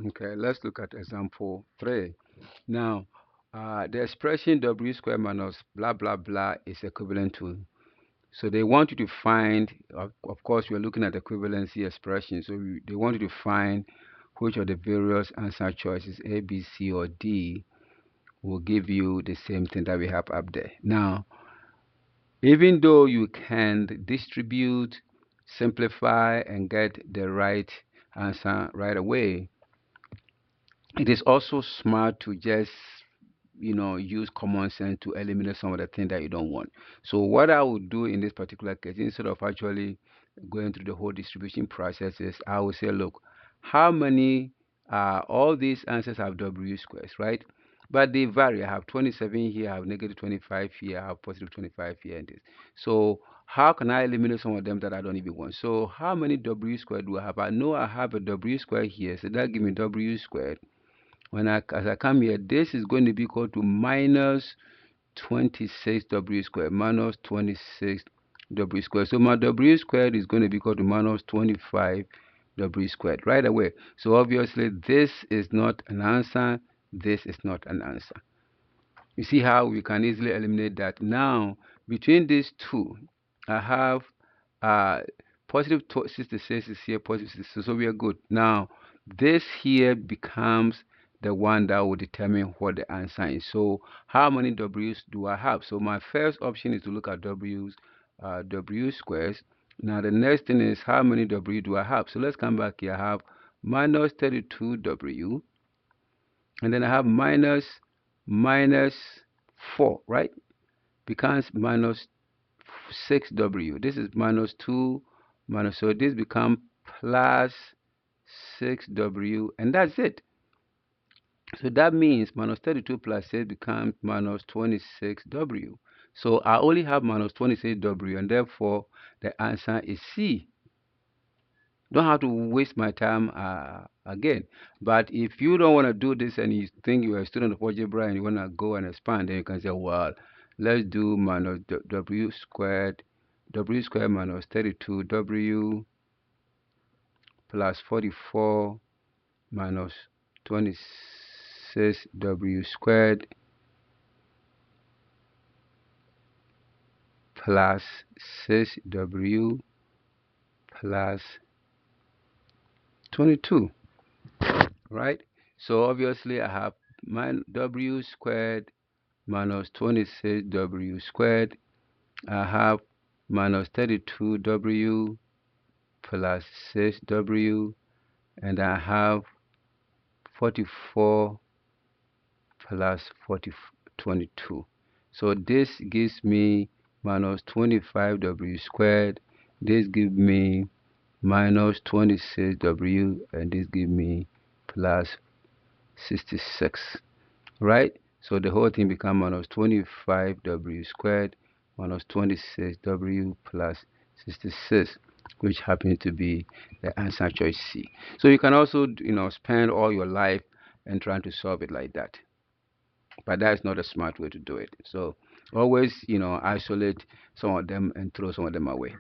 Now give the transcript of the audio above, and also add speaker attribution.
Speaker 1: Okay, let's look at example 3. Now, the expression w squared minus blah blah blah is equivalent to. So they want you to find, of course, we're looking at equivalency expression. So they want you to find which of the various answer choices A, B, C, or D will give you the same thing that we have up there. Now, even though you can distribute, simplify, and get the right answer right away, it is also smart to just use common sense to eliminate some of the things that you don't want. So what I would do in this particular case, instead of actually going through the whole distribution process, is I will say, look, how many all these answers have w squares, right? But they vary. I have 27 here, I have negative 25 here, I have positive 25 here, and this. So how can I eliminate some of them that I don't even want? So how many w squared do I have? I know I have a w squared here, so that gives me w squared. As I come here, this is going to be equal to minus 26 w squared, minus 26 w squared. So my w squared is going to be equal to minus 25 w squared right away. So obviously this is not an answer, this is not an answer. You see how we can easily eliminate that. Now between these two, I have positive 66 is here, positive 66, so we are good. Now this here becomes the one that will determine what the answer is. So how many w's do I have? So my first option is to look at w squares. Now the next thing is how many w do I have? So let's come back here. I have minus 32w, and then I have minus 4, right? Becomes minus 6w. This is minus 2 minus, so this becomes plus 6w, and that's it. So that means minus 32 plus 6 becomes minus 26w. So I only have minus 26w, and therefore the answer is C. Don't have to waste my time again. But if you don't want to do this and you think you're a student of algebra and you want to go and expand, then you can say, well, let's do minus w squared minus 32w plus 44 minus 26w squared plus 6w plus 22, right? So obviously I have my w squared minus 26w squared. I have minus 32w plus 6w, and I have 44 plus 22. So this gives me minus 25w squared. This gives me minus 26w, and this gives me plus 66, right? So the whole thing becomes minus 25w squared minus 26w plus 66, which happens to be the answer choice C. So you can also spend all your life and trying to solve it like that, but that's not a smart way to do it. So always isolate some of them and throw some of them away.